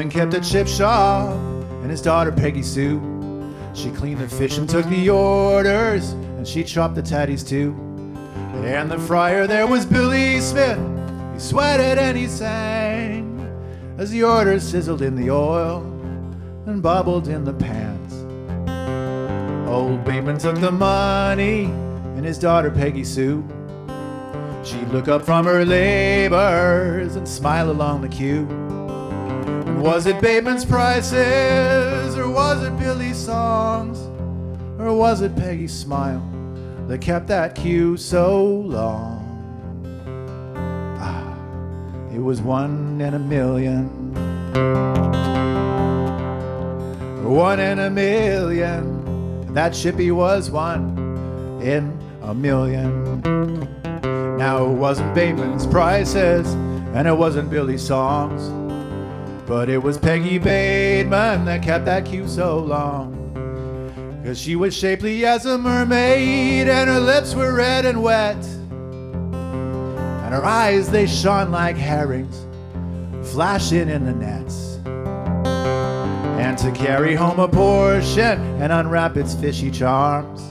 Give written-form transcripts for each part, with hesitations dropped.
Bateman kept a chip shop, and his daughter Peggy Sue, she cleaned the fish and took the orders, and she chopped the tatties too. And the fryer there was Billy Smith, he sweated and he sang as the orders sizzled in the oil and bubbled in the pans. Old Bateman took the money, and his daughter Peggy Sue, she'd look up from her labors and smile along the queue. And was it Bateman's prices, or was it Billy's songs, or was it Peggy's smile that kept that queue so long? Ah, it was 1 in a million. 1 in a million. That chippy was 1 in a million. Now it wasn't Bateman's prices, and it wasn't Billy's songs, but it was Peggy Bateman that kept that queue so long. 'Cause she was shapely as a mermaid, and her lips were red and wet, and her eyes, they shone like herrings flashing in the nets. And to carry home a portion and unwrap its fishy charms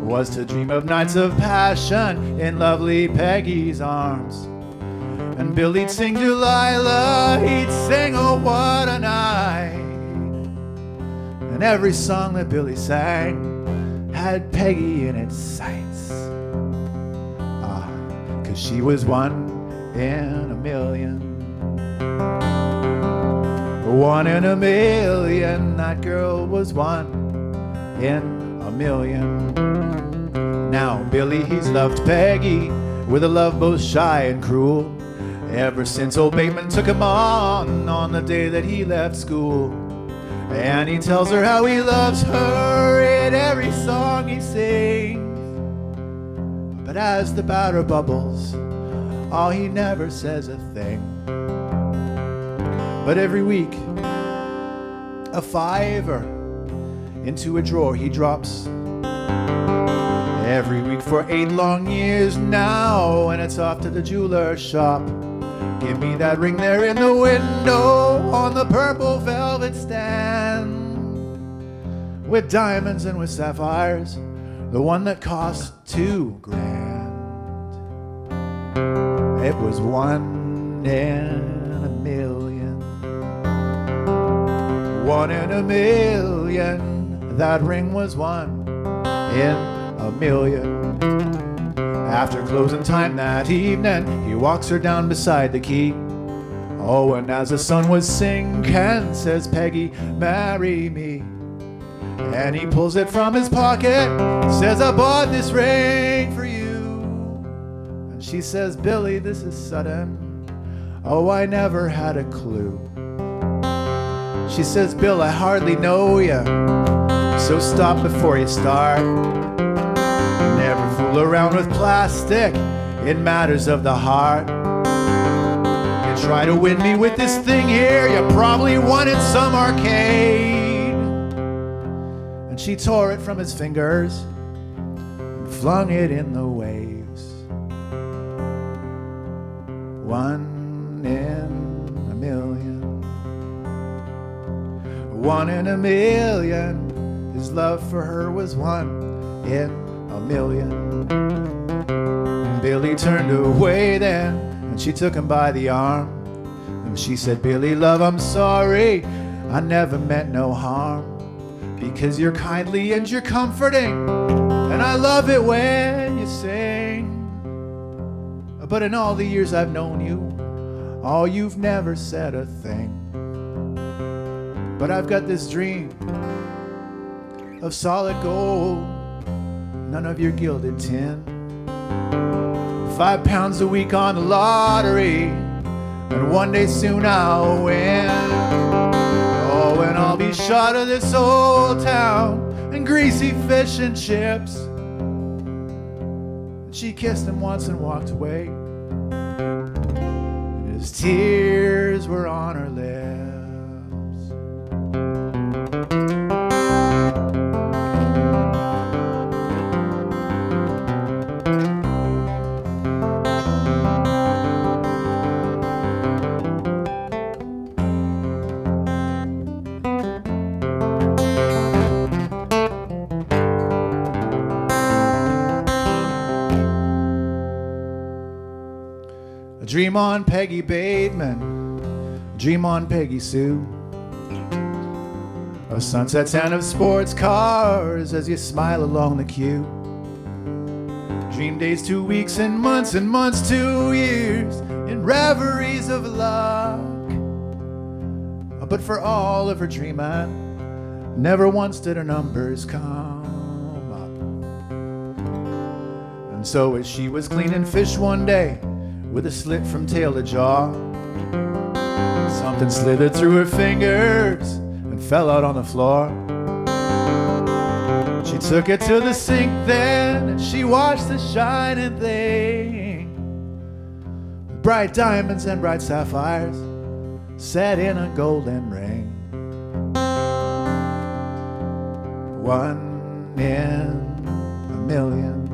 was to dream of nights of passion in lovely Peggy's arms. And Billy'd sing Delilah, he'd sing Oh What a Night, and every song that Billy sang had Peggy in its sights. 'Cause she was 1 in a million. 1 in a million, that girl was 1 in a million. Now Billy, he's loved Peggy with a love both shy and cruel, ever since old Bateman took him on the day that he left school. And he tells her how he loves her in every song he sings, but as the batter bubbles, oh, he never says a thing. But every week, a $5 into a drawer he drops. Every week for 8 long years now, and it's off to the jeweler's shop. Give me that ring there in the window on the purple velvet stand, with diamonds and with sapphires, the one that cost $2,000. It was 1 in a million. 1 in a million, that ring was 1 in a million. After closing time that evening, he walks her down beside the quay. Oh, and as the sun was sinking, says Peggy, marry me. And he pulls it from his pocket, says, I bought this ring for you. And she says, Billy, this is sudden. Oh, I never had a clue. She says, Bill, I hardly know ya, so stop before you start. Never fool around with plastic in matters of the heart. You try to win me with this thing here, you probably won in some arcade. And she tore it from his fingers and flung it in the waves. 1 in a million. 1 in a million. His love for her was 1 in a million. Billy turned away then, and she took him by the arm. And she said, Billy, love, I'm sorry, I never meant no harm. Because you're kindly and you're comforting, and I love it when you sing. But in all the years I've known you, oh, you've never said a thing. But I've got this dream of solid gold, none of your gilded tin. 5 pounds a week on the lottery, and one day soon I'll win. Oh, and I'll be shot of this old town and greasy fish and chips. And she kissed him once and walked away, and his tears were on her lips. Dream on, Peggy Bateman. Dream on, Peggy Sue. Of sunsets and of sports cars as you smile along the queue. Dream days, 2 weeks and months 2 years in reveries of luck. But for all of her dreaming, never once did her numbers come up. And so as she was cleaning fish one day with a slit from tail to jaw, something slithered through her fingers and fell out on the floor. She took it to the sink then and she watched the shining thing. Bright diamonds and bright sapphires set in a golden ring. One in a million.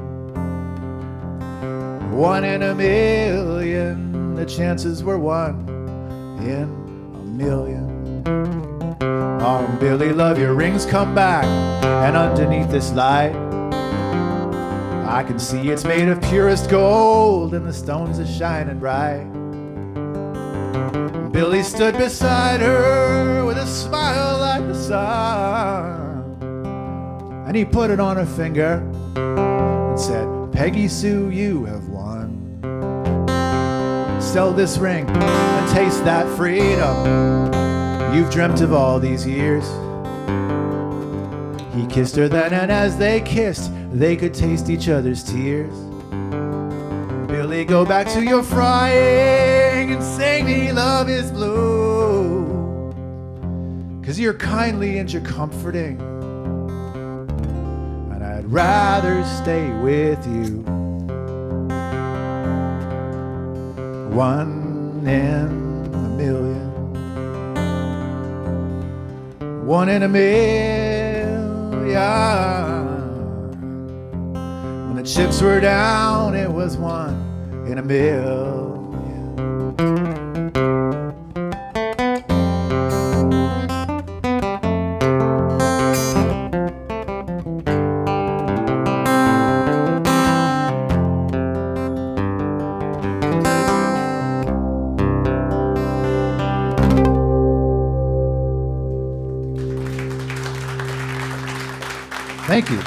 One in a million. The chances were 1 in a million. Oh, Billy, love, your rings come back, and underneath this light I can see it's made of purest gold and the stones are shining bright. Billy stood beside her with a smile like the sun, and he put it on her finger and said, Peggy Sue, you have won. Sell this ring and taste that freedom you've dreamt of all these years. He kissed her then, and as they kissed, they could taste each other's tears. Billy, go back to your frying and sing me love is blue, 'cause you're kindly and you're comforting, and I'd rather stay with you. One in a million. One in a million. When the chips were down, it was 1 in a million. Thank you.